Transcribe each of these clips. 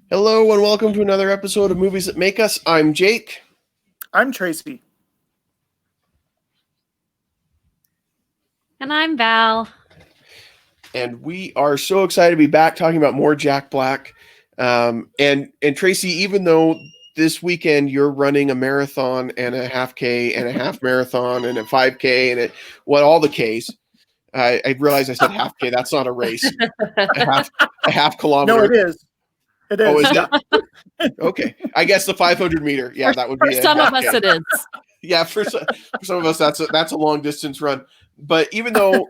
Hello and welcome to another episode of Movies That Make Us. I'm Jake. I'm Tracy. And I'm Val. And we are so excited to be back talking about more Jack Black. And Tracy, even though this weekend you're running a marathon and a half K and a half marathon and a 5K and all the Ks. I realized I said half K. That's not a race. a half kilometer. No, it is. It is. Oh, is it? Okay. I guess the 500 meter. Yeah, that would be for some of us. K. It is. Yeah, for some of us, that's a long distance run. But even though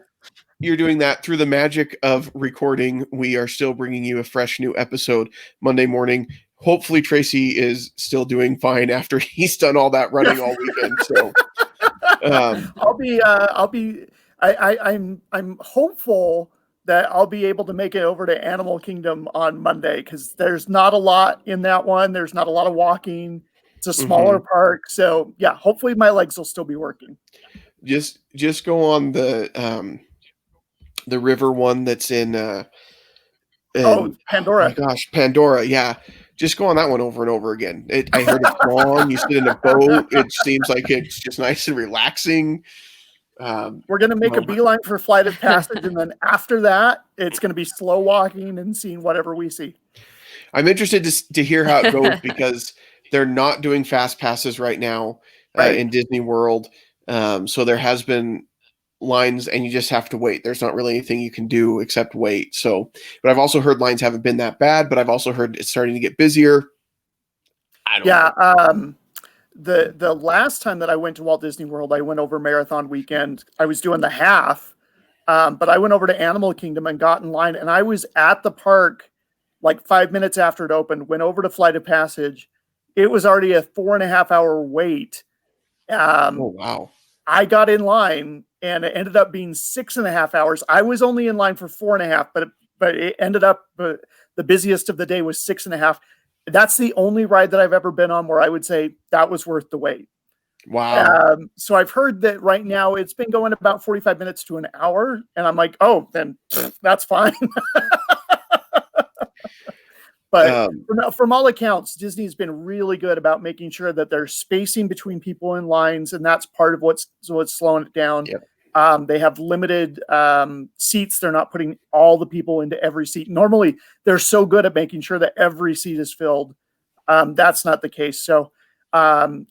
you're doing that through the magic of recording, we are still bringing you a fresh new episode Monday morning. Hopefully Tracy is still doing fine after he's done all that running all weekend. So I'm hopeful that I'll be able to make it over to Animal Kingdom on Monday, because there's not a lot in that one. There's not a lot of walking. It's a smaller park. So yeah, hopefully my legs will still be working. Just go on the river one that's in Pandora. Oh my gosh, Pandora, yeah. Just go on that one over and over again. I heard it's long. You sit in a boat. It seems like it's just nice and relaxing. We're going to make a beeline for Flight of Passage, and then after that, it's going to be slow walking and seeing whatever we see. I'm interested to hear how it goes because they're not doing fast passes right now in Disney World. So there has been lines and you just have to wait. There's not really anything you can do except wait. So, but I've also heard lines haven't been that bad, but I've also heard it's starting to get busier. I don't know. The last time that I went to Walt Disney World, I went over marathon weekend. I was doing the half, but I went over to Animal Kingdom and got in line, and I was at the park like 5 minutes after it opened, went over to Flight of Passage. It was already a 4.5 hour wait. Oh, wow. I got in line and it ended up being 6.5 hours. I was only in line for 4.5, but it ended up, the busiest of the day was 6.5. That's the only ride that I've ever been on where I would say that was worth the wait. Wow. So I've heard that right now it's been going about 45 minutes to an hour. And I'm like, oh, then that's fine. But from all accounts, Disney's been really good about making sure that there's spacing between people in lines. And that's part of what's slowing it down. Yep. They have limited seats. They're not putting all the people into every seat. Normally, they're so good at making sure that every seat is filled. That's not the case. So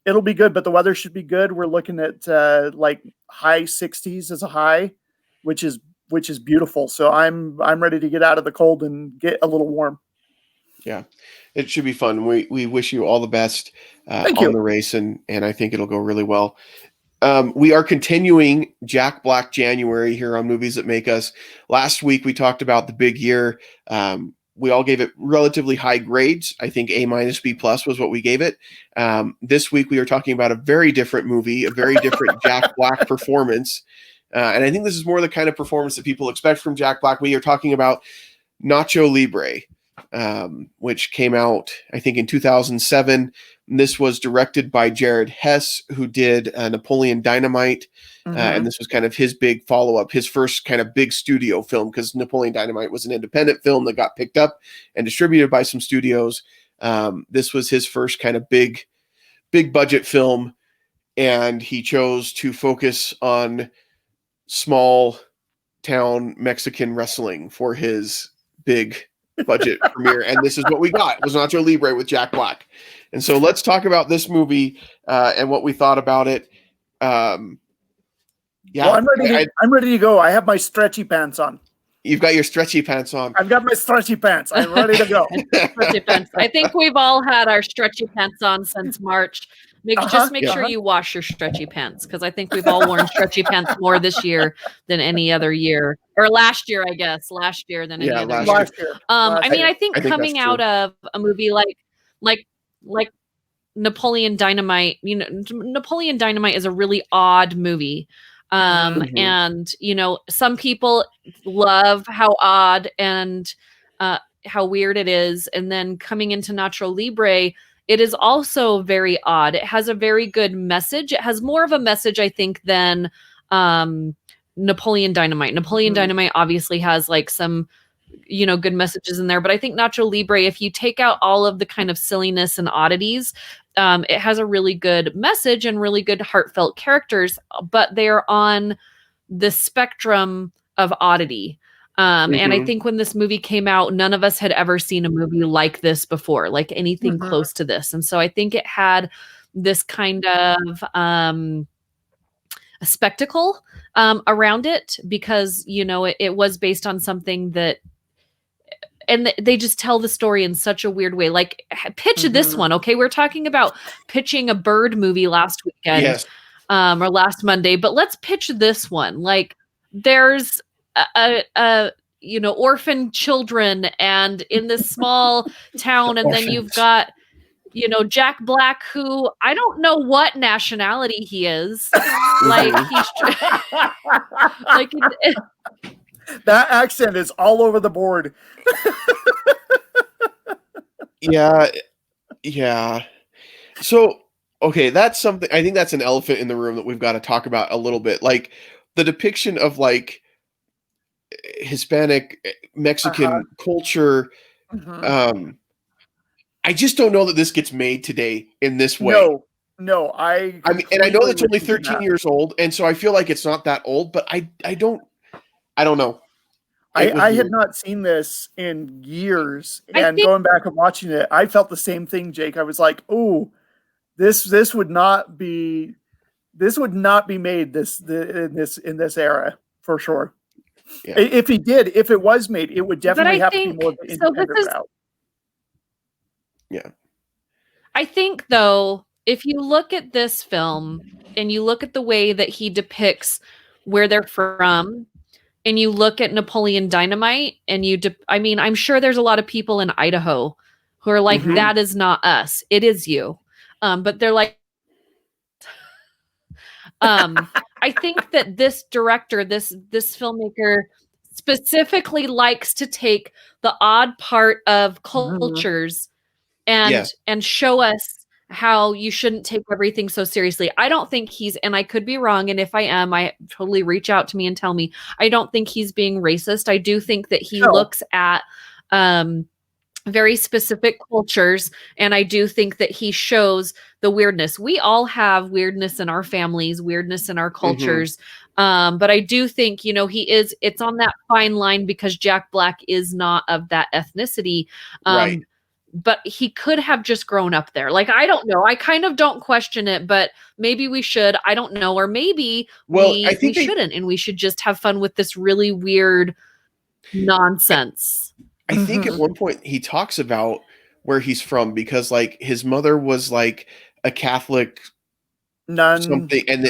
it'll be good, but the weather should be good. We're looking at like high 60s as a high, which is beautiful. So I'm ready to get out of the cold and get a little warm. Yeah, it should be fun. We wish you all the best on the race, and I think it'll go really well. We are continuing Jack Black January here on Movies That Make Us. Last week, we talked about the big year. We all gave it relatively high grades. I think A-, B+ was what we gave it. This week, we are talking about a very different movie, a very different Jack Black performance. And I think this is more the kind of performance that people expect from Jack Black. We are talking about Nacho Libre, which came out, I think, in 2007. This was directed by Jared Hess, who did Napoleon Dynamite. And this was kind of his big follow-up, his first kind of big studio film, because Napoleon Dynamite was an independent film that got picked up and distributed by some studios. This was his first kind of big budget film, and he chose to focus on small town Mexican wrestling for his big budget premiere, and this is what we got. It was Nacho Libre with Jack Black. And so let's talk about this movie and what we thought about it. Well, I'm ready to go. I have my stretchy pants on. You've got your stretchy pants on. I've got my stretchy pants. I'm ready to go. Stretchy pants. I think we've all had our stretchy pants on since March. Just make sure you wash your stretchy pants, because I think we've all worn stretchy pants more this year than any other year, or last year, I guess. Last year than any other year. Last year. I think coming out of a movie like Napoleon Dynamite, Napoleon Dynamite is a really odd movie. And some people love how odd and how weird it is, and then coming into Nacho Libre, it is also very odd. It has a very good message. It has more of a message, I think, than Napoleon Dynamite. Napoleon Dynamite obviously has like some good messages in there. But I think Nacho Libre, if you take out all of the kind of silliness and oddities, it has a really good message and really good heartfelt characters, but they're on the spectrum of oddity. And I think when this movie came out, none of us had ever seen a movie like this before, like anything close to this. And so I think it had this kind of a spectacle around it because, it was based on something that, and they just tell the story in such a weird way. Like, pitch this one, okay? We're talking about pitching a bird movie last weekend. Yes. Or last Monday, but let's pitch this one. Like, there's orphan children and in this small town, and then you've got, Jack Black, who I don't know what nationality he is. Like, he's like that accent is all over the board. Yeah. So, okay, that's something. I think that's an elephant in the room that we've got to talk about a little bit. Like the depiction of like Hispanic Mexican culture. I just don't know that this gets made today in this way. No, I mean, and I know it's only 13 years old, and so I feel like it's not that old, but I don't know. I had not seen this in years, and going back and watching it, I felt the same thing, Jake. I was like, "Oh, this would not be made in this era for sure." Yeah. If it was made, it would definitely have to be more of an independent route. Yeah. I think, though, if you look at this film and you look at the way that he depicts where they're from, and you look at Napoleon Dynamite, and I'm sure there's a lot of people in Idaho who are like, that is not us. It is you. But they're like, I think that this director, this filmmaker specifically likes to take the odd part of cultures and show us how you shouldn't take everything so seriously. I don't think and I could be wrong, and if I am, I totally reach out to me and tell me. I don't think he's being racist. I do think that he looks at very specific cultures, and I do think that he shows the weirdness. We all have weirdness in our families, weirdness in our cultures. But I do think, it's on that fine line because Jack Black is not of that ethnicity. Right. But he could have just grown up there. Like, I don't know. I kind of don't question it, but maybe we should. I don't know. Or maybe we shouldn't, and we should just have fun with this really weird nonsense. I think at one point he talks about where he's from because, like, his mother was like a Catholic nun, something, and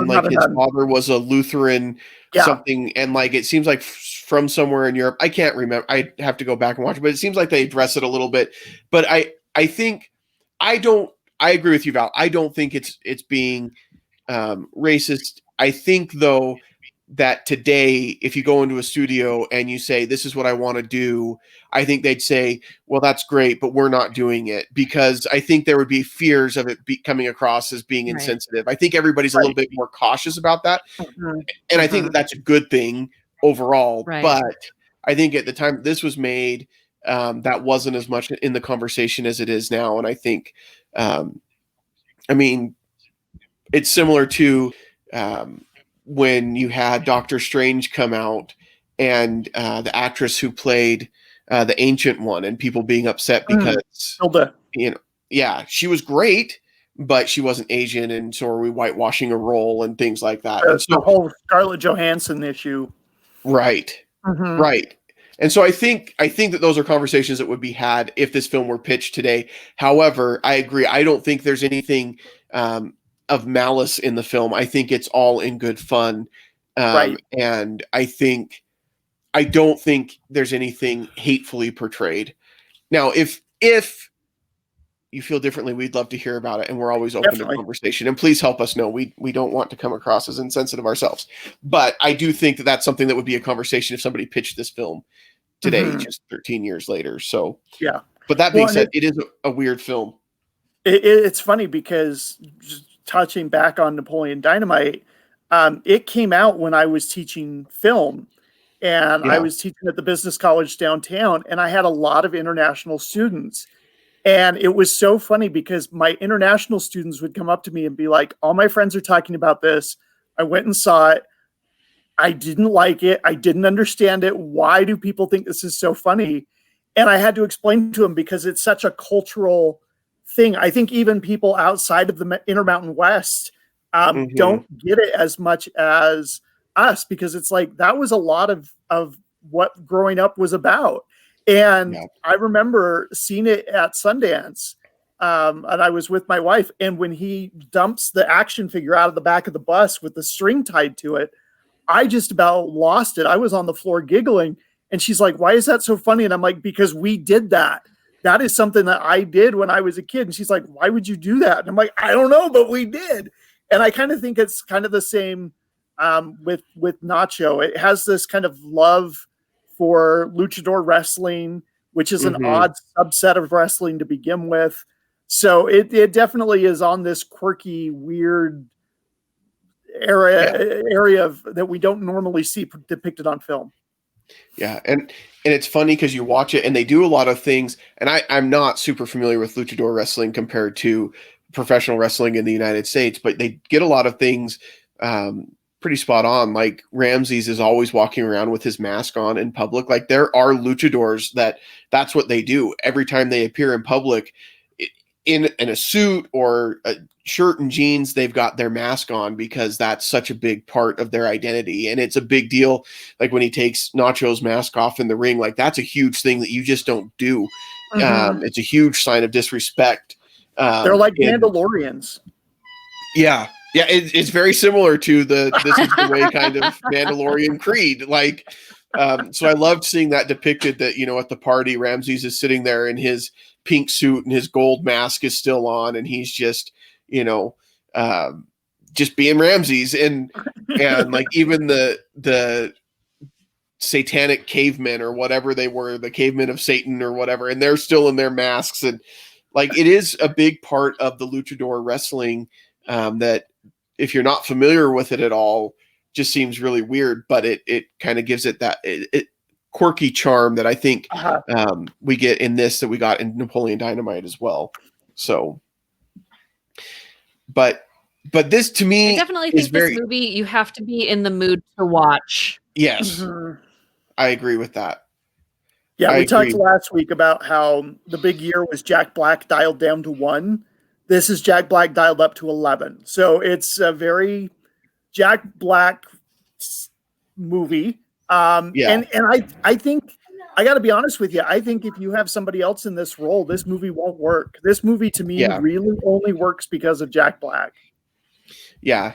like his father was a Lutheran something, and like it seems like from somewhere in Europe. I can't remember. I have to go back and watch it, but it seems like they address it a little bit. But I think I agree with you, Val. I don't think it's being racist. I think though that today, if you go into a studio and you say, this is what I want to do, I think they'd say, well, that's great, but we're not doing it, because I think there would be fears of it coming across as being insensitive. I think everybody's a little bit more cautious about that. And I think that's a good thing overall. But I think at the time this was made, that wasn't as much in the conversation as it is now. And I think, it's similar to, when you had Doctor Strange come out and the actress who played the Ancient One, and people being upset because she was great, but she wasn't Asian, and so are we whitewashing a role and things like that. So the whole Scarlett Johansson issue, right? And so I think that those are conversations that would be had if this film were pitched today. However, I agree. I don't think there's anything of malice in the film. I think it's all in good fun. And I don't think there's anything hatefully portrayed. Now, if you feel differently, we'd love to hear about it, and we're always open to conversation. And please help us know. We don't want to come across as insensitive ourselves. But I do think that that's something that would be a conversation if somebody pitched this film today, just 13 years later. So yeah. But that being said, it is a weird film. It's funny because just touching back on Napoleon Dynamite, it came out when I was teaching film, and I was teaching at the business college downtown, and I had a lot of international students. And it was so funny because my international students would come up to me and be like, all my friends are talking about this. I went and saw it. I didn't like it. I didn't understand it. Why do people think this is so funny? And I had to explain to them because it's such a cultural thing. I think even people outside of the Intermountain West don't get it as much as us, because it's like that was a lot of what growing up was about. And I remember seeing it at Sundance, and I was with my wife, and when he dumps the action figure out of the back of the bus with the string tied to it, I just about lost it. I was on the floor giggling, and she's like, why is that so funny? And I'm like, because we did that. That is something that I did when I was a kid. And she's like, why would you do that? And I'm like, I don't know, but we did. And I kind of think it's kind of the same with Nacho. It has this kind of love for luchador wrestling, which is an odd subset of wrestling to begin with. So it definitely is on this quirky, weird area that we don't normally see depicted on film. Yeah, and it's funny because you watch it and they do a lot of things, and I'm not super familiar with luchador wrestling compared to professional wrestling in the United States, but they get a lot of things pretty spot on. Like Ramses is always walking around with his mask on in public. Like there are luchadors that's what they do every time they appear in public in a suit or a shirt and jeans. They've got their mask on because that's such a big part of their identity. And it's a big deal. Like when he takes Nacho's mask off in the ring, like that's a huge thing that you just don't do. It's a huge sign of disrespect. They're like Mandalorians. Yeah. Yeah, it's very similar to this is the way kind of Mandalorian creed. Like, so I loved seeing that depicted, that, you know, at the party, Ramses is sitting there in his pink suit and his gold mask is still on, and he's just, you know, just being Ramses. And like even the satanic cavemen or whatever they were, the cavemen of Satan or whatever, and they're still in their masks. And like, it is a big part of the luchador wrestling that, if you're not familiar with it at all, just seems really weird, but it kind of gives it that quirky charm that I think we get in this, that we got in Napoleon Dynamite as well. So, but this to me, I definitely think this movie you have to be in the mood to watch. Yes, I agree with that. Yeah, we talked last week about how the big year was Jack Black dialed down to 1. This is Jack Black dialed up to 11. So it's a very Jack Black movie. And I think, I got to be honest with you, I think if you have somebody else in this role, this movie won't work. This movie to me really only works because of Jack Black. Yeah,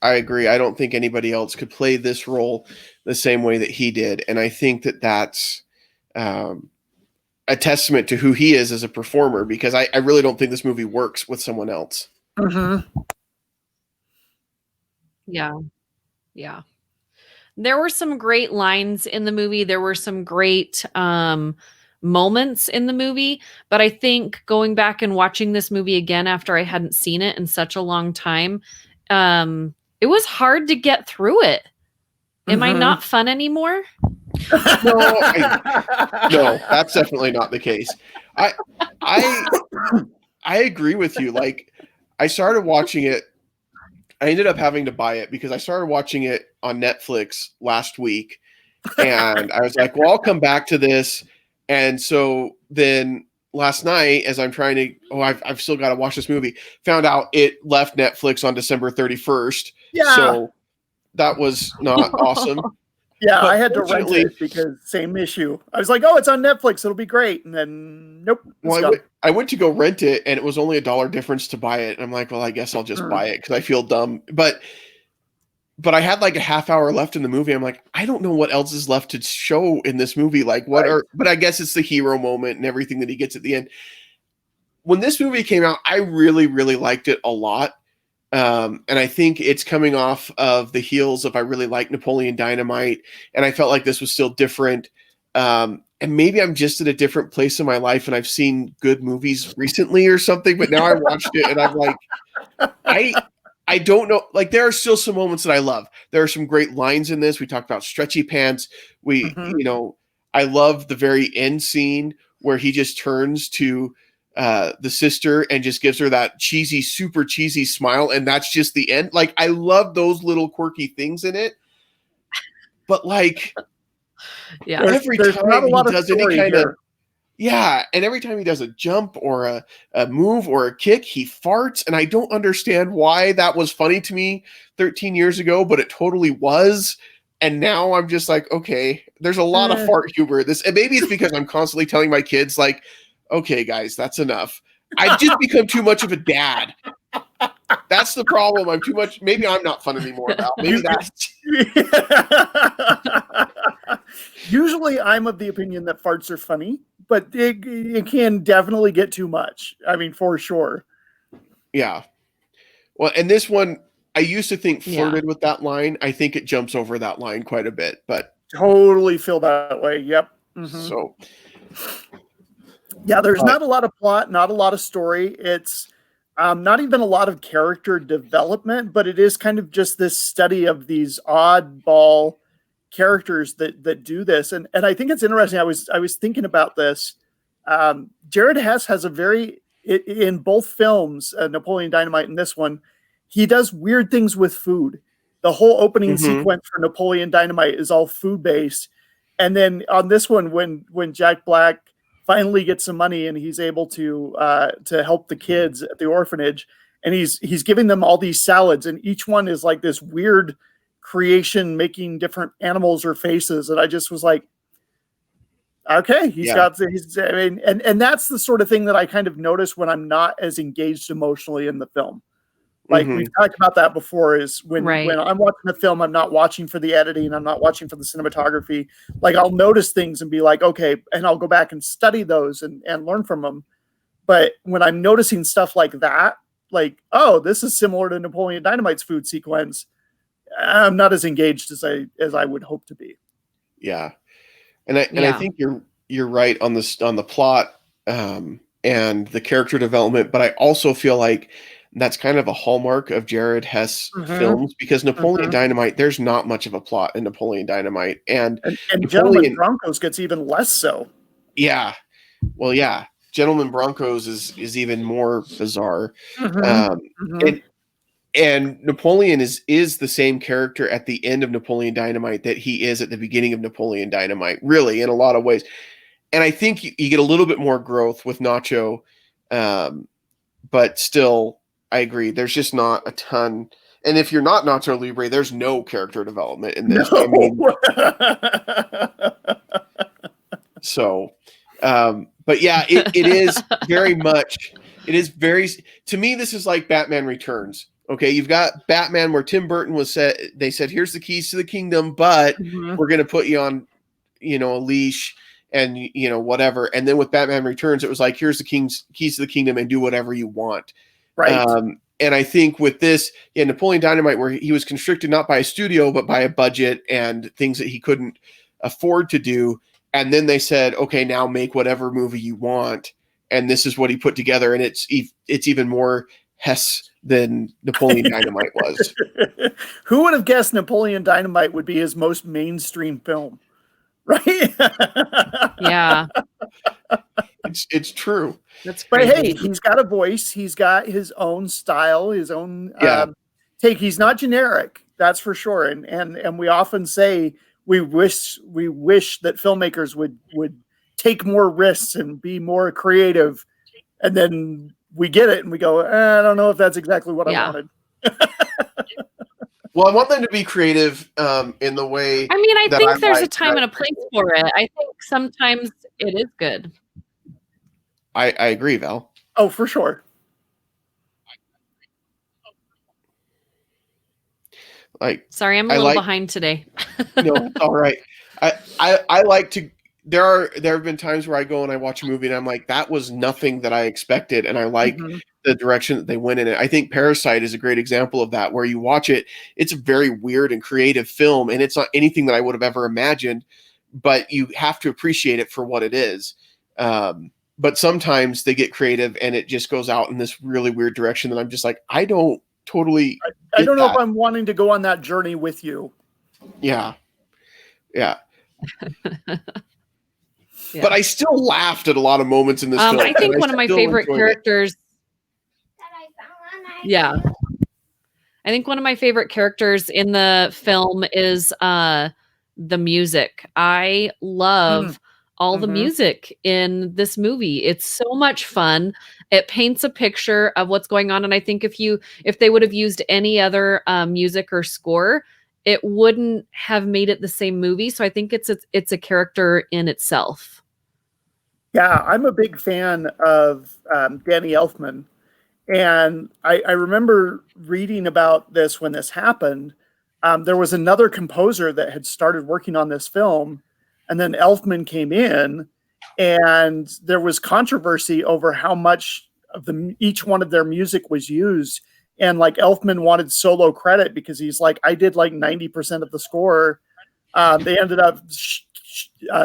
I agree. I don't think anybody else could play this role the same way that he did. And I think that that's a testament to who he is as a performer, because I really don't think this movie works with someone else. Yeah. There were some great lines in the movie. There were some great moments in the movie, but I think going back and watching this movie again after I hadn't seen it in such a long time, it was hard to get through it. Am I not fun anymore? No, that's definitely not the case. I agree with you. Like, I started watching it. I ended up having to buy it because I started watching it on Netflix last week, and I was like, well, I'll come back to this. And so then last night, as I'm trying to, I've still got to watch this movie, found out it left Netflix on December 31st. Yeah. So that was not awesome. Yeah, but I had to rent it because same issue. I was like, oh, it's on Netflix, it'll be great. And then, nope. Well, I went to go rent it, and it was only $1 difference to buy it. And I'm like, well, I guess I'll just buy it because I feel dumb. But I had like a half hour left in the movie. I'm like, I don't know what else is left to show in this movie. Like, but I guess it's the hero moment and everything that he gets at the end. When this movie came out, I really, really liked it a lot. And I think it's coming off of the heels of, I really like Napoleon Dynamite, and I felt like this was still different. And maybe I'm just at a different place in my life, and I've seen good movies recently or something, but now I watched it and I'm like, I don't know. Like, there are still some moments that I love. There are some great lines in this. We talked about stretchy pants. I love the very end scene where he just turns to the sister and just gives her that cheesy, super cheesy smile. And that's just the end. Like, I love those little quirky things in it. But like, every time he does any kind of, and every time he does a jump or a move or a kick, he farts. And I don't understand why that was funny to me 13 years ago, but it totally was. And now I'm just like, okay, there's a lot of fart humor. And maybe it's because I'm constantly telling my kids, like, okay, guys, that's enough. I've just become too much of a dad. That's the problem. I'm too much. Maybe I'm not fun anymore, Val. Maybe that's. Usually I'm of the opinion that farts are funny, but it can definitely get too much. I mean, for sure. Yeah. Well, and this one, I used to think flirted with that line. I think it jumps over that line quite a bit, but totally feel that way. Yep. Mm-hmm. So there's not a lot of plot, not a lot of story. It's not even a lot of character development, but it is kind of just this study of these oddball characters that do this. And I think it's interesting. I was thinking about this. Jared Hess has in both films, Napoleon Dynamite and this one, he does weird things with food. The whole opening sequence for Napoleon Dynamite is all food based. And then on this one, when Jack Black finally gets some money and he's able to help the kids at the orphanage, and he's giving them all these salads, and each one is like this weird creation making different animals or faces. And I just was like, okay, and that's the sort of thing that I kind of notice when I'm not as engaged emotionally in the film. Like we've talked about that before, is when I'm watching a film, I'm not watching for the editing, I'm not watching for the cinematography. Like, I'll notice things and be like, okay, and I'll go back and study those and learn from them. But when I'm noticing stuff like that, like, oh, this is similar to Napoleon Dynamite's food sequence, I'm not as engaged as I would hope to be. Yeah. And I think you're right on the plot and the character development, but I also feel like that's kind of a hallmark of Jared Hess films, because Napoleon Dynamite, there's not much of a plot in Napoleon Dynamite, and Gentleman Broncos gets even less so. Yeah, well, yeah, Gentleman Broncos is even more bizarre, and Napoleon is the same character at the end of Napoleon Dynamite that he is at the beginning of Napoleon Dynamite, really, in a lot of ways. And I think you get a little bit more growth with Nacho, but still, I agree. There's just not a ton. And if you're not Nacho Libre, there's no character development in this. No. I mean, so, but yeah, it is very much, to me, this is like Batman Returns. Okay, you've got Batman where Tim Burton they said, here's the keys to the kingdom, but we're going to put you on, a leash and, whatever. And then with Batman Returns, it was like, here's the keys to the kingdom and do whatever you want. Right. And I think with this, Napoleon Dynamite, where he was constricted not by a studio, but by a budget and things that he couldn't afford to do. And then they said, okay, now make whatever movie you want. And this is what he put together. And it's even more Hess than Napoleon Dynamite was. Who would have guessed Napoleon Dynamite would be his most mainstream film? Right? Yeah. It's true. But hey, he's got a voice. He's got his own style, his own take. He's not generic, that's for sure. And we often say we wish that filmmakers would take more risks and be more creative. And then we get it and we go, I don't know if that's exactly what I wanted. Well, I want them to be creative in the way. I mean, I think there's a time and a place for it. I think sometimes it is good. I agree, Val. Oh, for sure. Sorry, I'm a little behind today. No, it's all right. I like to. There have been times where I go and I watch a movie and I'm like, that was nothing that I expected, and I like the direction that they went in it. I think Parasite is a great example of that, where you watch it, it's a very weird and creative film, and it's not anything that I would have ever imagined, but you have to appreciate it for what it is. But sometimes they get creative and it just goes out in this really weird direction that I'm just like, I don't totally. I don't know if I'm wanting to go on that journey with you. Yeah. Yeah. But I still laughed at a lot of moments in this film. I think one of my favorite characters. Yeah. I think one of my favorite characters in the film is the music. I love all the music in this movie. It's so much fun. It paints a picture of what's going on. And I think if they would have used any other music or score, it wouldn't have made it the same movie. So I think it's a character in itself. Yeah, I'm a big fan of Danny Elfman. And I remember reading about this when this happened. There was another composer that had started working on this film, and then Elfman came in, and there was controversy over how much of each one of their music was used. And like Elfman wanted solo credit because he's like, I did like 90% of the score. They ended up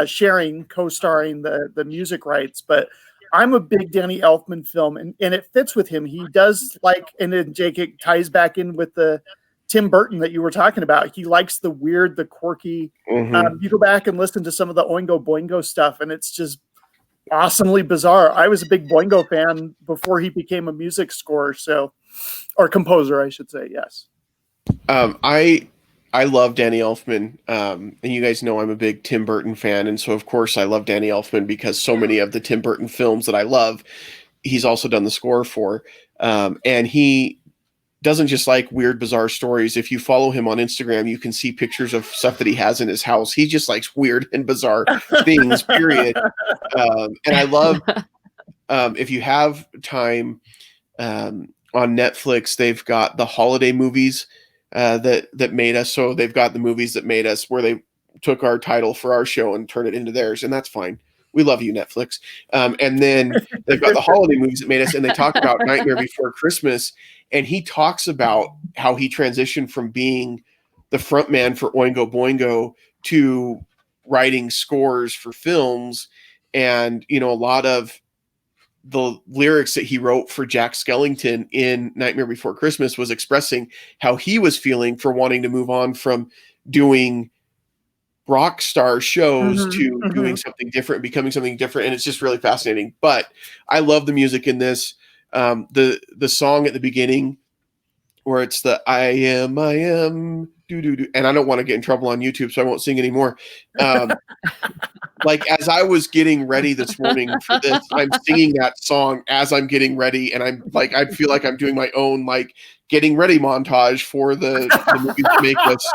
sharing, co-starring the music rights, but I'm a big Danny Elfman film, and it fits with him. He does like, and then Jake, it ties back in with the Tim Burton that you were talking about. He likes the weird, the quirky. You go back and listen to some of the Oingo Boingo stuff, and it's just awesomely bizarre. I was a big Boingo fan before he became a music scorer, or composer, I should say. Yes. I love Danny Elfman, and you guys know I'm a big Tim Burton fan, and so of course I love Danny Elfman because so many of the Tim Burton films that I love, he's also done the score for, and he doesn't just like weird, bizarre stories. If you follow him on Instagram, you can see pictures of stuff that he has in his house. He just likes weird and bizarre things, period. And I love, if you have time, on Netflix, they've got the holiday movies that made us. So they've got the movies that made us, where they took our title for our show and turned it into theirs, and that's fine. We love you, Netflix. And then they've got the holiday movies that made us, and they talk about Nightmare Before Christmas, and he talks about how he transitioned from being the front man for Oingo Boingo to writing scores for films. And, a lot of the lyrics that he wrote for Jack Skellington in Nightmare Before Christmas was expressing how he was feeling for wanting to move on from doing rock star shows to doing something different, becoming something different. And it's just really fascinating. But I love the music in this. The song at the beginning where it's the I am, do. And I don't want to get in trouble on YouTube, so I won't sing anymore. Like as I was getting ready this morning for this, I'm singing that song as I'm getting ready, and I'm like, I feel like I'm doing my own like getting ready montage for the Movies That Make Us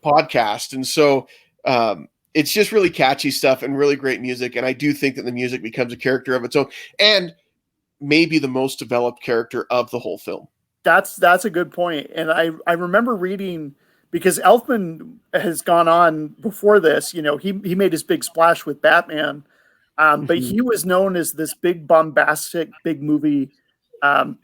podcast. And so it's just really catchy stuff and really great music. And I do think that the music becomes a character of its own, and maybe the most developed character of the whole film. That's a good point. And I remember reading, because Elfman has gone on before this, he made his big splash with Batman, but he was known as this big bombastic, big movie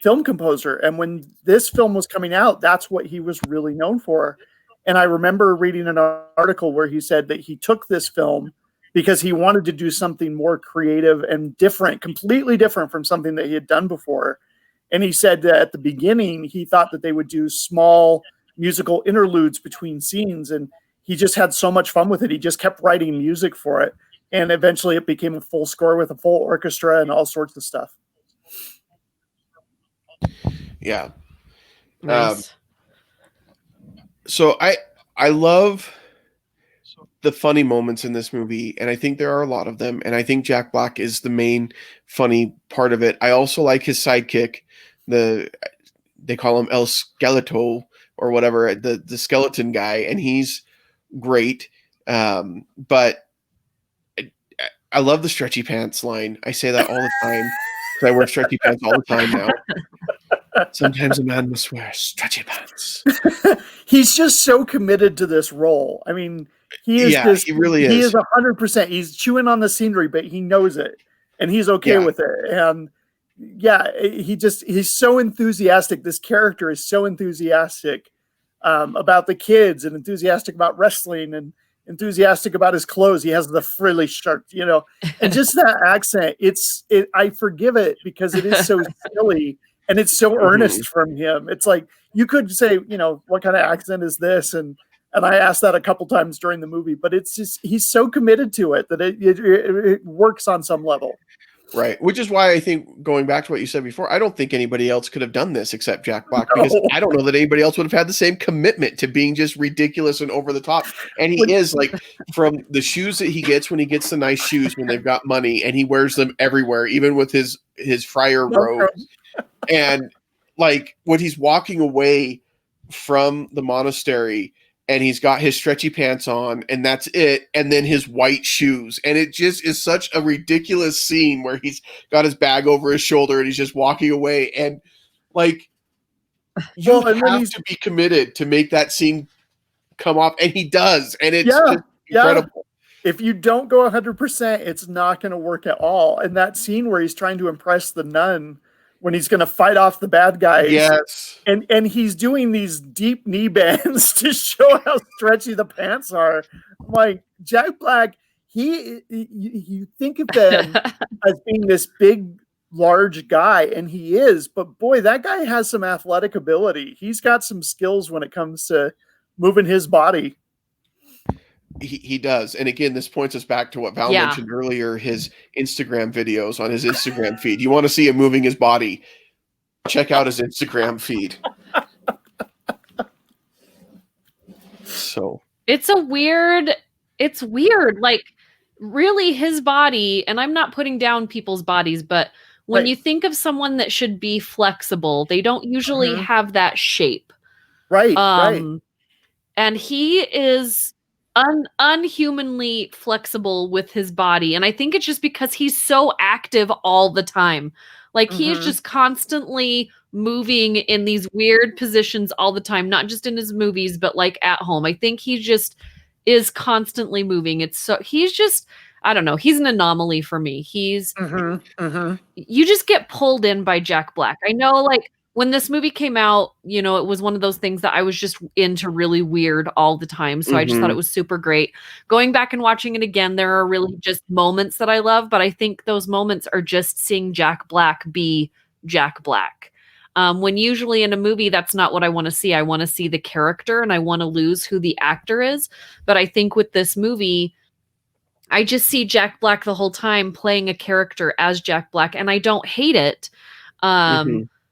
film composer. And when this film was coming out, that's what he was really known for. And I remember reading an article where he said that he took this film because he wanted to do something more creative and different, completely different from something that he had done before. And he said that at the beginning, he thought that they would do small musical interludes between scenes, and he just had so much fun with it. He just kept writing music for it, and eventually it became a full score with a full orchestra and all sorts of stuff. Yeah. Nice. So I love the funny moments in this movie, and I think there are a lot of them, and I think Jack Black is the main funny part of it. I also like his sidekick, they call him El Skeleto or whatever, the skeleton guy, and he's great. But I love the stretchy pants line. I say that all the time because I wear stretchy pants all the time now. Sometimes a man must wear stretchy pants. He's just so committed to this role. I mean, he really is. He is 100%. He's chewing on the scenery, but he knows it, and he's okay with it. And he's so enthusiastic. This character is so enthusiastic about the kids, and enthusiastic about wrestling, and enthusiastic about his clothes. He has the frilly shirt, and just that accent. I forgive it because it is so silly and it's so earnest from him. It's like you could say, you know, what kind of accent is this? And I asked that a couple times during the movie, but it's just he's so committed to it that it works on some level. Right. Which is why I think, going back to what you said before, I don't think anybody else could have done this except Jack Black, because I don't know that anybody else would have had the same commitment to being just ridiculous and over the top. And he is, like, from the shoes that he gets when he gets the nice shoes when they've got money, and he wears them everywhere, even with his friar robe. And like when he's walking away from the monastery, and he's got his stretchy pants on, and that's it. And then his white shoes. And it just is such a ridiculous scene where he's got his bag over his shoulder and he's just walking away. And like, you have to be committed to make that scene come off. And he does. And it's just incredible. If you don't go 100%, it's not going to work at all. And that scene where he's trying to impress the nun, when he's going to fight off the bad guys. Yes. And he's doing these deep knee bends to show how stretchy the pants are. I'm like, Jack Black, you think of him as being this big, large guy, and he is, but boy, that guy has some athletic ability. He's got some skills when it comes to moving his body. He does. And again, this points us back to what Val mentioned earlier, his Instagram videos on his Instagram feed. You want to see him moving his body, check out his Instagram feed. So it's weird. Like, really, his body, and I'm not putting down people's bodies, but when you think of someone that should be flexible, they don't usually have that shape. Right. And he is unhumanly flexible with his body. And I think it's just because he's so active all the time. Like, he is just constantly moving in these weird positions all the time, not just in his movies, but like at home. I think he just is constantly moving. He's just, I don't know. He's an anomaly for me. He's, you just get pulled in by Jack Black. I know, like, when this movie came out, you know, it was one of those things that I was just into really weird all the time. So I just thought it was super great. Going back and watching it again, there are really just moments that I love, but I think those moments are just seeing Jack Black be Jack Black. When usually in a movie, that's not what I want to see. I want to see the character and I want to lose who the actor is. But I think with this movie, I just see Jack Black the whole time playing a character as Jack Black, and I don't hate it.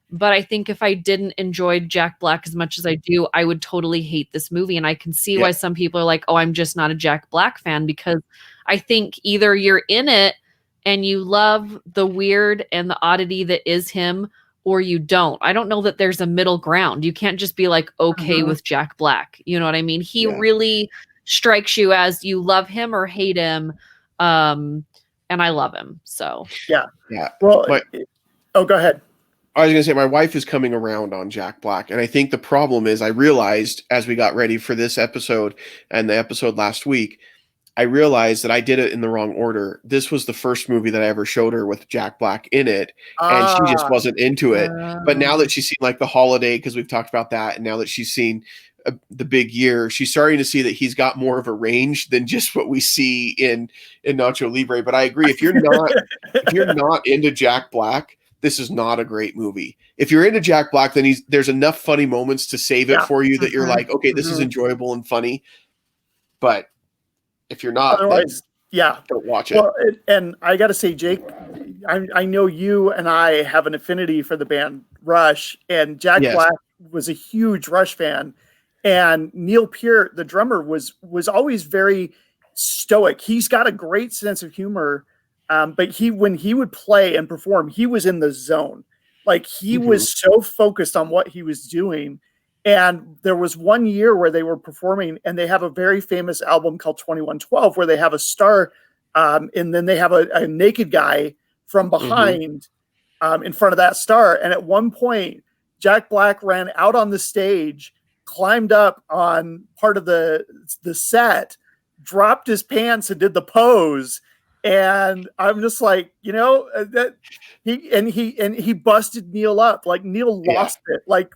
But I think if I didn't enjoy Jack Black as much as I do, I would totally hate this movie. And I can see why some people are like, oh, I'm just not a Jack Black fan, because I think either you're in it and you love the weird and the oddity that is him, or you don't. I don't know that there's a middle ground. You can't just be like, okay with Jack Black. You know what I mean? He really strikes you as you love him or hate him. And I love him. So, yeah. Well, go ahead. I was going to say, my wife is coming around on Jack Black. And I think the problem is, I realized as we got ready for this episode and the episode last week, I realized that I did it in the wrong order. This was the first movie that I ever showed her with Jack Black in it. And she just wasn't into it. But now that she's seen like The Holiday, because we've talked about that, and now that she's seen The Big Year, she's starting to see that he's got more of a range than just what we see in Nacho Libre. But I agree, if you're not into Jack Black, this is not a great movie. If you're into Jack Black, then there's enough funny moments to save it for you that you're like, okay, this is enjoyable and funny. But if you're not, otherwise, don't watch it. Well, and I got to say, Jake, I know you and I have an affinity for the band Rush, and Jack Black was a huge Rush fan. And Neil Peart, the drummer, was always very stoic. He's got a great sense of humor. But when he would play and perform, he was in the zone. Like, he was so focused on what he was doing. And there was one year where they were performing, and they have a very famous album called 2112, where they have a star, and then they have a naked guy from behind in front of that star. And at one point, Jack Black ran out on the stage, climbed up on part of the set, dropped his pants and did the pose. And I'm just like, you know, that he busted Neil up. Like, Neil lost it. Like,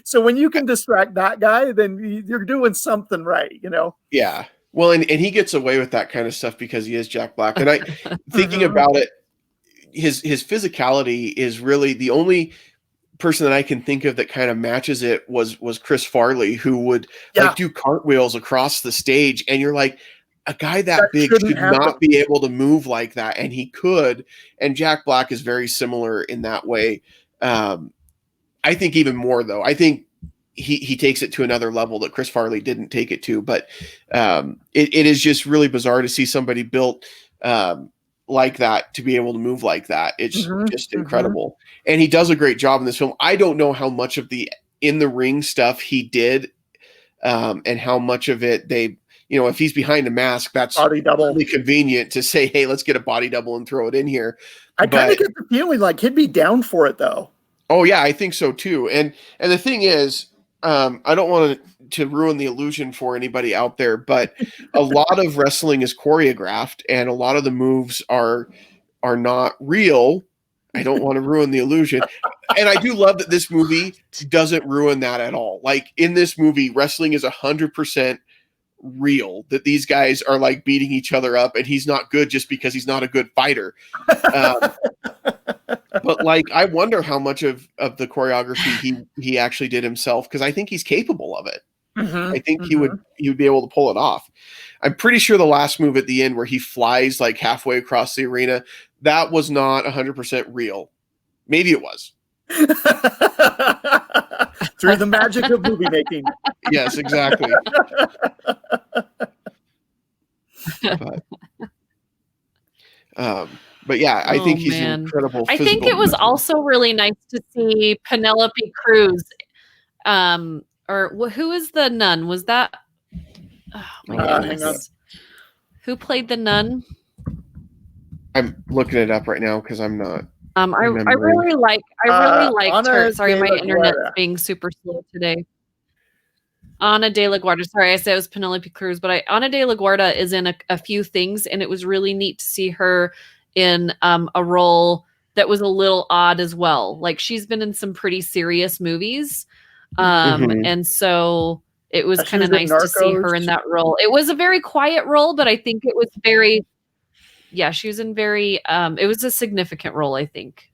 so when you can distract that guy, then you're doing something right, you know? Yeah. Well, and he gets away with that kind of stuff because he is Jack Black. And thinking about it, his physicality is really the only person that I can think of that kind of matches it was Chris Farley, who would like do cartwheels across the stage, and you're like, a guy that big should not be able to move like that, and he could. And Jack Black is very similar in that way. I think even more though. I think he takes it to another level that Chris Farley didn't take it to. But it is just really bizarre to see somebody built like that to be able to move like that. It's just incredible. And he does a great job in this film. I don't know how much of the in the ring stuff he did and how much of it they, if he's behind a mask, that's really convenient to say, hey, let's get a body double and throw it in here. I kind of get the feeling like he'd be down for it though. Oh yeah, I think so too. And the thing is, I don't want to ruin the illusion for anybody out there, but a lot of wrestling is choreographed and a lot of the moves are not real. I don't want to ruin the illusion. And I do love that this movie doesn't ruin that at all. Like in this movie, wrestling is 100% real, that these guys are like beating each other up and he's not good just because he's not a good fighter. But like, I wonder how much of the choreography he actually did himself, because I think he's capable of it. I think he would be able to pull it off. I'm pretty sure the last move at the end where he flies like halfway across the arena, that was not 100% real. Maybe it was. Through the magic of movie making. Yes, exactly. But yeah, I think he's an incredible. I think it was also really nice to see Penelope Cruz. Or who is the nun? Was that? Oh my goodness. Who played the nun? I'm looking it up right now because I'm not. I really liked her. Sorry, my internet's being super slow today. Ana de la Guarda. Sorry, I said it was Penelope Cruz, but Ana de la Guarda is in a few things, and it was really neat to see her in a role that was a little odd as well. Like she's been in some pretty serious movies, and so it was kind of nice to see her in that role. It was a very quiet role, but I think it was very. Yeah, she was in very. It was a significant role, I think.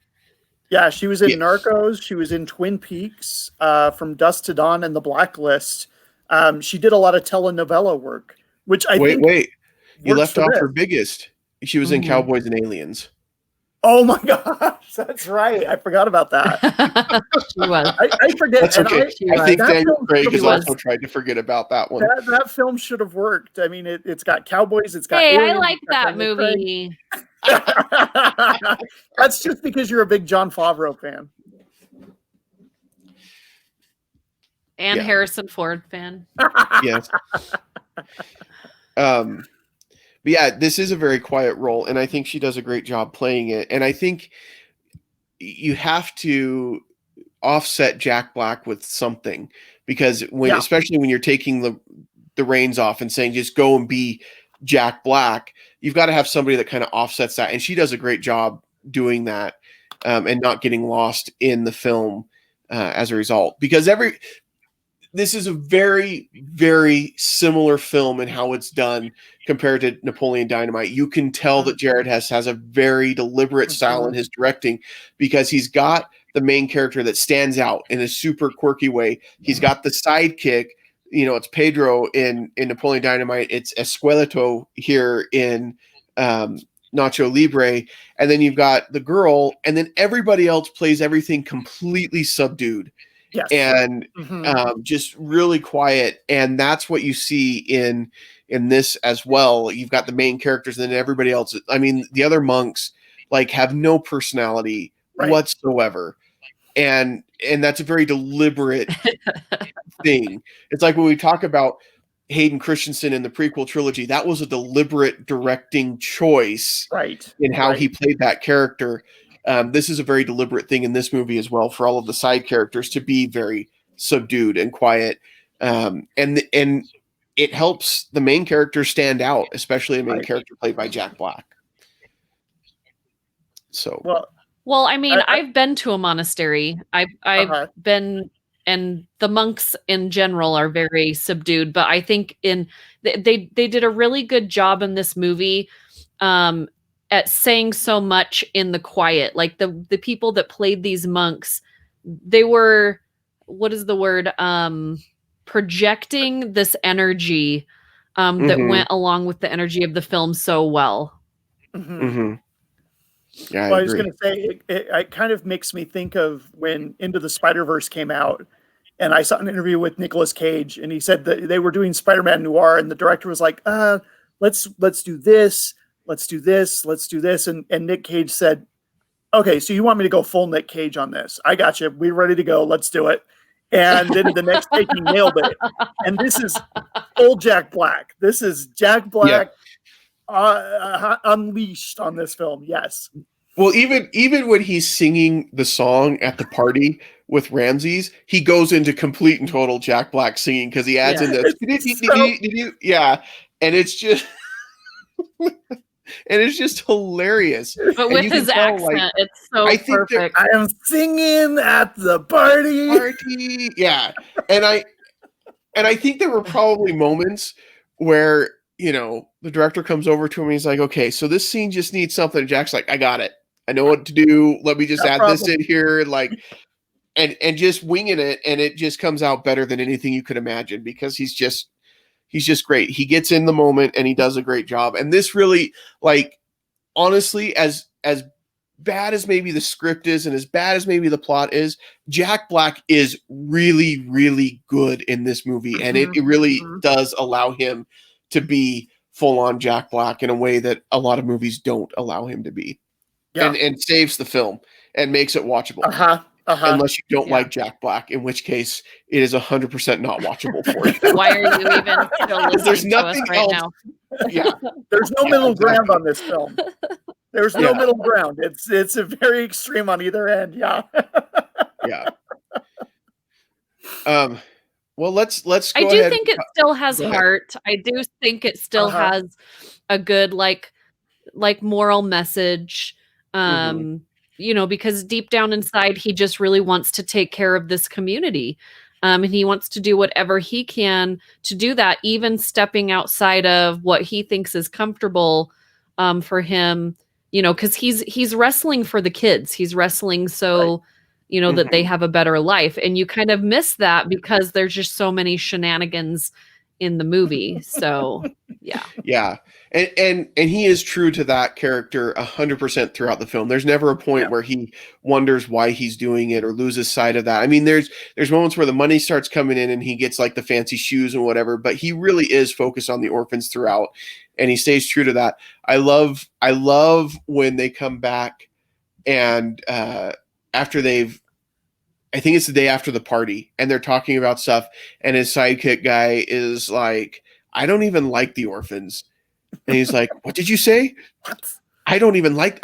Yeah, she was in Narcos. She was in Twin Peaks, From Dusk to Dawn, and The Blacklist. She did a lot of telenovela work, which I think. Wait, you left off her biggest. She was in Cowboys and Aliens. Oh my gosh, that's right. I forgot about that. She was. I forget. That's okay. I think Daniel Craig has also tried to forget about that one. That film should have worked. I mean, it's got cowboys. It's got. Hey, aliens, I like that movie. That's just because you're a big Jon Favreau fan. And Harrison Ford fan. Yes. But yeah, this is a very quiet role, and I think she does a great job playing it. And I think you have to offset Jack Black with something, because especially when you're taking the reins off and saying just go and be Jack Black, you've got to have somebody that kind of offsets that, and she does a great job doing that, and not getting lost in the film as a result. Because this is a very, very similar film in how it's done compared to Napoleon Dynamite. You can tell that Jared Hess has a very deliberate style in his directing, because he's got the main character that stands out in a super quirky way. He's got the sidekick, it's Pedro in Napoleon Dynamite. It's Esqueleto here in Nacho Libre. And then you've got the girl, and then everybody else plays everything completely subdued. Yes. And just really quiet. And that's what you see in this as well. You've got the main characters, and then everybody else. I mean, the other monks like have no personality whatsoever. And that's a very deliberate thing. It's like when we talk about Hayden Christensen in the prequel trilogy, that was a deliberate directing choice in how he played that character. This is a very deliberate thing in this movie as well, for all of the side characters to be very subdued and quiet. And it helps the main character stand out, especially the main character played by Jack Black. So, well, I mean, I've been to a monastery. I've been, and the monks in general are very subdued, but I think they did a really good job in this movie. at saying so much in the quiet. Like the people that played these monks, they were, what is the word? Projecting this energy that went along with the energy of the film so well. Yeah, well, I was going to say, it kind of makes me think of when Into the Spider-Verse came out, and I saw an interview with Nicolas Cage, and he said that they were doing Spider-Man Noir, and the director was like, let's do this, let's do this, let's do this. And Nick Cage said, okay, so you want me to go full Nick Cage on this? I got you. We're ready to go. Let's do it. And then the next take, he nailed it. And this is full Jack Black. This is Jack Black unleashed on this film. Yes. Well, even when he's singing the song at the party with Ramses, he goes into complete and total Jack Black singing because he adds in the and it's just and it's just hilarious. But with his accent, it's so perfect. I am singing at the party. Yeah. And I think there were probably moments where, the director comes over to him and he's like, okay, so this scene just needs something. And Jack's like, I got it. I know what to do. Let me just add this in here. Like, and just winging it. And it just comes out better than anything you could imagine because he's just great. He gets in the moment and he does a great job. And this really, like, honestly, as bad as maybe the script is and as bad as maybe the plot is, Jack Black is really, really good in this movie. And it really does allow him to be full on Jack Black in a way that a lot of movies don't allow him to be. Yeah. And saves the film and makes it watchable. Unless you don't like Jack Black, in which case it is 100% not watchable for you. Why are you even still listening There's nothing to us right now? Yeah. There's no middle ground on this film. There's no middle ground. It's a very extreme on either end. Yeah. Yeah. Well, let's go ahead. I do think it still has heart. I do think it still has a good like moral message. Because deep down inside, he just really wants to take care of this community. And he wants to do whatever he can to do that, even stepping outside of what he thinks is comfortable for him, because he's wrestling for the kids. He's wrestling that they have a better life. And you kind of miss that because there's just so many shenanigans in the movie. So, yeah. Yeah. And he is true to that character 100% throughout the film. There's never a point where he wonders why he's doing it or loses sight of that. I mean, there's moments where the money starts coming in and he gets like the fancy shoes and whatever, but he really is focused on the orphans throughout and he stays true to that. I love when they come back and after I think it's the day after the party and they're talking about stuff and his sidekick guy is like, I don't even like the orphans. And he's like, what did you say? I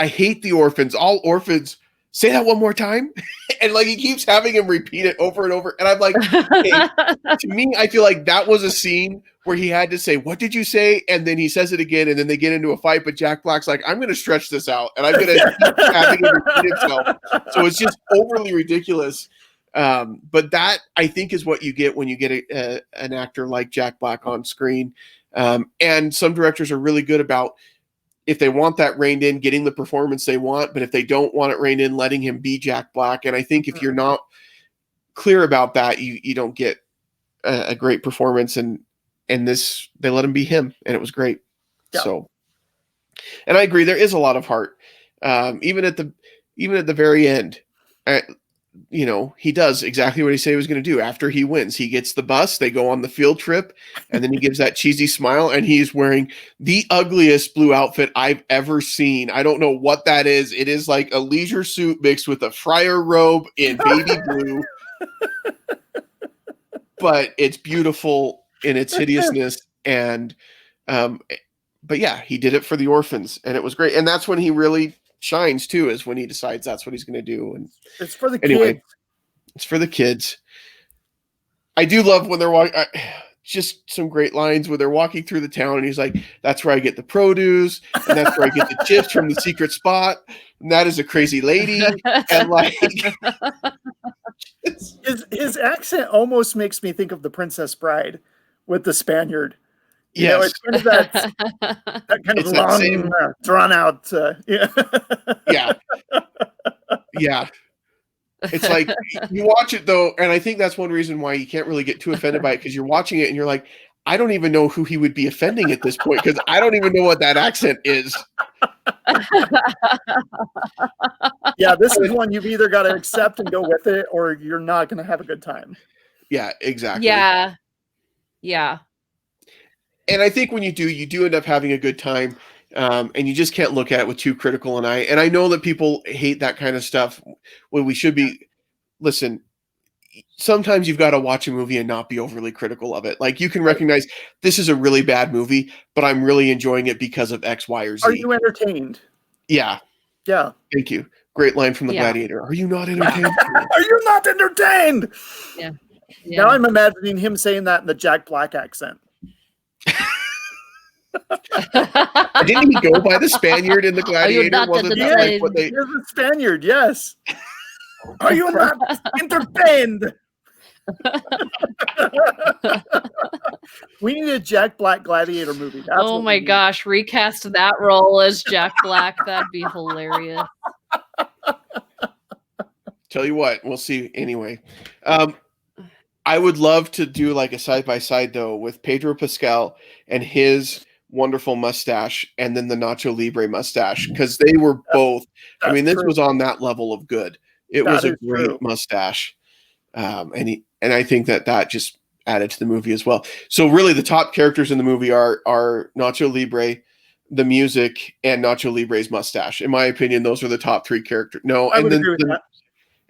hate the orphans. All orphans. Say that one more time. And like, he keeps having him repeat it over and over. And I'm like, hey, to me, I feel like that was a scene where he had to say, what did you say? And then he says it again. And then they get into a fight. But Jack Black's like, I'm going to stretch this out. And I'm going to keep having him repeat himself. So it's just overly ridiculous. But that, I think, is what you get when you get an actor like Jack Black on screen. And some directors are really good about, if they want that reined in, getting the performance they want, but if they don't want it reined in, letting him be Jack Black. And I think if you're not clear about that, you don't get a great performance. And this, they let him be him, and it was great. Yeah. So, and I agree, there is a lot of heart, even at the very end. He does exactly what he said he was going to do. After he wins, he gets the bus, they go on the field trip, and then he gives that cheesy smile, and he's wearing the ugliest blue outfit I've ever seen. I don't know what that is. It is like a leisure suit mixed with a friar robe in baby blue, but it's beautiful in its hideousness. And, but yeah, he did it for the orphans, and it was great. And that's when he really shines too, is when he decides that's what he's going to do. And it's for the kids. It's for the kids. I do love when they're walking, just some great lines where they're walking through the town and he's like, that's where I get the produce, and that's where I get the chips from the secret spot, and that is a crazy lady. And like his accent almost makes me think of The Princess Bride with the Spaniard. You know, it's kind of that kind of It's that long, same- drawn out. Yeah. Yeah. It's like you watch it though, and I think that's one reason why you can't really get too offended by it, because you're watching it and you're like, I don't even know who he would be offending at this point, because I don't even know what that accent is. Yeah, this is one you've either got to accept and go with it, or you're not going to have a good time. Yeah, exactly. Yeah. Yeah. And I think when you do end up having a good time, and you just can't look at it with too critical an eye. And I know that people hate that kind of stuff when we should be. Listen, sometimes you've got to watch a movie and not be overly critical of it. Like, you can recognize this is a really bad movie, but I'm really enjoying it because of X, Y, or Z. Are you entertained? Yeah. Yeah. Thank you. Great line from the Gladiator. Are you not entertained? Are you not entertained? Yeah. Now I'm imagining him saying that in the Jack Black accent. Didn't he go by the Spaniard in the Gladiator? Wasn't that like what they... He was a Spaniard, yes. Are you not entertained? We need a Jack Black Gladiator movie. That's oh my gosh, recast that role as Jack Black. That'd be hilarious. Tell you what, we'll see anyway. I would love to do like a side-by-side though with Pedro Pascal and his wonderful mustache, and then the Nacho Libre mustache, because they were both, I mean, this was on that level of good. It was a great mustache. And I think that just added to the movie as well. So really the top characters in the movie are Nacho Libre, the music, and Nacho Libre's mustache. In my opinion, those are the top three characters. No, I would agree with that.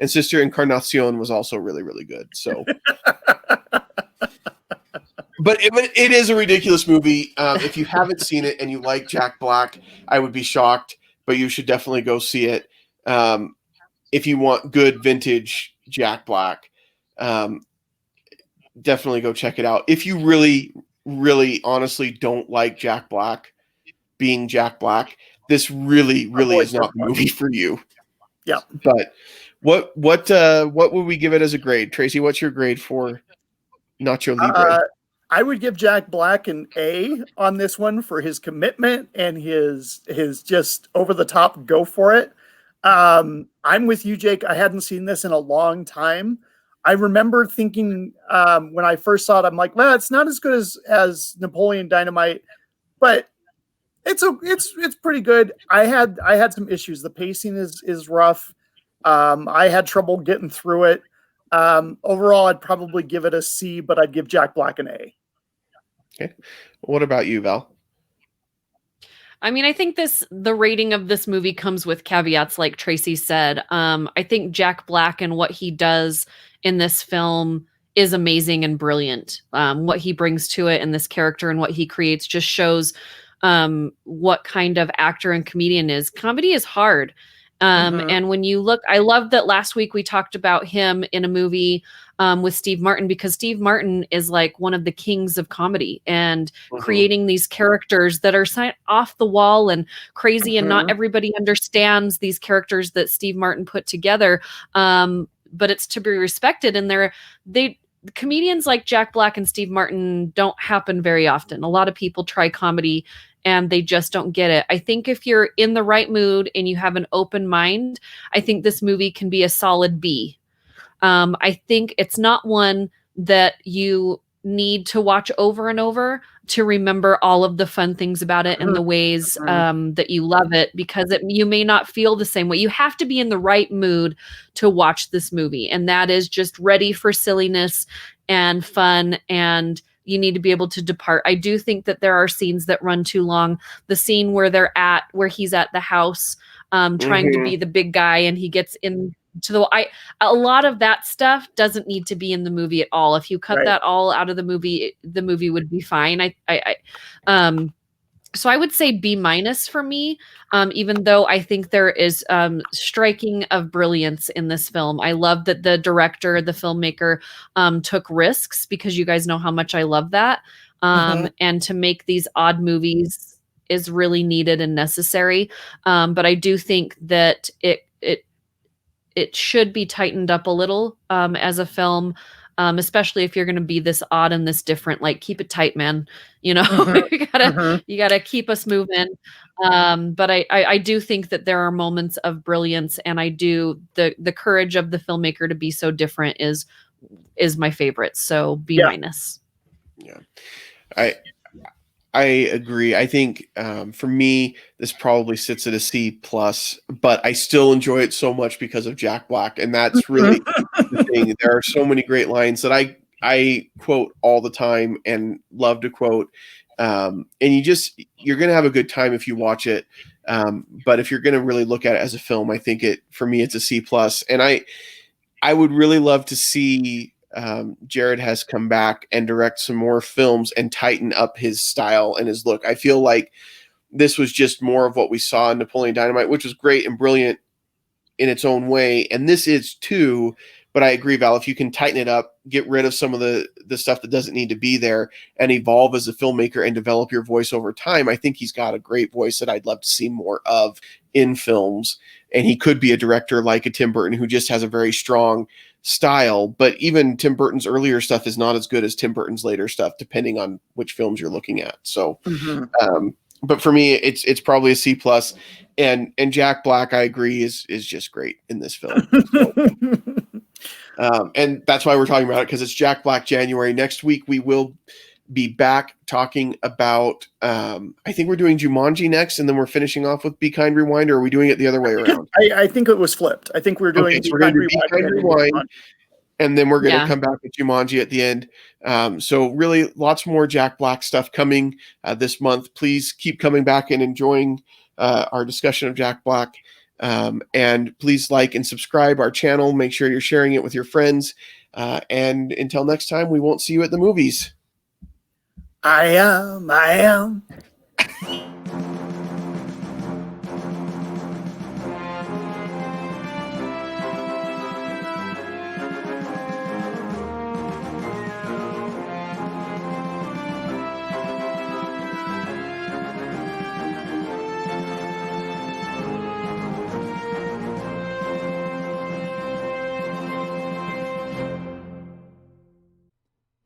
And Sister Encarnacion was also really, really good. So, but it is a ridiculous movie. If you haven't seen it and you like Jack Black, I would be shocked, but you should definitely go see it. If you want good vintage Jack Black, definitely go check it out. If you really, really honestly don't like Jack Black being Jack Black, this really, really is not the movie for you. Yeah. But what would we give it as a grade? Tracy, what's your grade for Nacho Libre? I would give Jack Black an A on this one for his commitment and his just over the top go for it. I'm with you, Jake. I hadn't seen this in a long time. I remember thinking when I first saw it, I'm like, well, it's not as good as Napoleon Dynamite, but it's pretty good. I had some issues. The pacing is rough. I had trouble getting through it. Overall, I'd probably give it a C, but I'd give Jack Black an A. Okay. What about you, Val? I mean, I think the rating of this movie comes with caveats, like Tracy said. I think Jack Black and what he does in this film is amazing and brilliant. What he brings to it and this character and what he creates just shows what kind of actor and comedian is. Comedy is hard. And when you look, I love that last week we talked about him in a movie with Steve Martin, because Steve Martin is like one of the kings of comedy and creating these characters that are off the wall and crazy, and not everybody understands these characters that Steve Martin put together. But it's to be respected, and comedians like Jack Black and Steve Martin don't happen very often. A lot of people try comedy and they just don't get it. I think if you're in the right mood and you have an open mind, I think this movie can be a solid B. I think it's not one that you need to watch over and over to remember all of the fun things about it and the ways that you love it, because you may not feel the same way. You have to be in the right mood to watch this movie, and that is just ready for silliness and fun, and you need to be able to depart. I do think that there are scenes that run too long. The scene where he's at the house trying to be the big guy, and he gets into a lot of that stuff doesn't need to be in the movie at all. If you cut that all out of the movie would be fine. So I would say B- for me, even though I think there is striking of brilliance in this film. I love that the director, the filmmaker, took risks, because you guys know how much I love that. And to make these odd movies is really needed and necessary. But I do think that it should be tightened up a little as a film. especially if you're going to be this odd and this different. Like, keep it tight, man. You know, you gotta keep us moving. But I do think that there are moments of brilliance, and I do the courage of the filmmaker to be so different is my favorite. So B minus. Yeah, I agree. I think for me, this probably sits at a C plus, but I still enjoy it so much because of Jack Black, and that's really the thing. There are so many great lines that I quote all the time and love to quote. And you're gonna have a good time if you watch it. But if you're gonna really look at it as a film, I think for me it's a C plus. And I would really love to see Jared Hess come back and direct some more films and tighten up his style and his look. I feel like this was just more of what we saw in Napoleon Dynamite, which was great and brilliant in its own way. And this is too, but I agree, Val, if you can tighten it up, get rid of some of the stuff that doesn't need to be there and evolve as a filmmaker and develop your voice over time, I think he's got a great voice that I'd love to see more of in films. And he could be a director like a Tim Burton who just has a very strong style, but even Tim Burton's earlier stuff is not as good as Tim Burton's later stuff, depending on which films you're looking at. So, but for me, it's probably a C plus, and Jack Black, I agree, is just great in this film. So, and that's why we're talking about it, because it's Jack Black January. Next week, we will be back talking about, I think we're doing Jumanji next, and then we're finishing off with Be Kind Rewind, or are we doing it the other way around? I think it was flipped. I think we're doing Be Kind Rewind, and then we're going to come back with Jumanji at the end. So really lots more Jack Black stuff coming this month. Please keep coming back and enjoying our discussion of Jack Black. And please like and subscribe our channel. Make sure you're sharing it with your friends. And until next time, we won't see you at the movies. I am.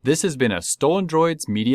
This has been a Stolen Droids Media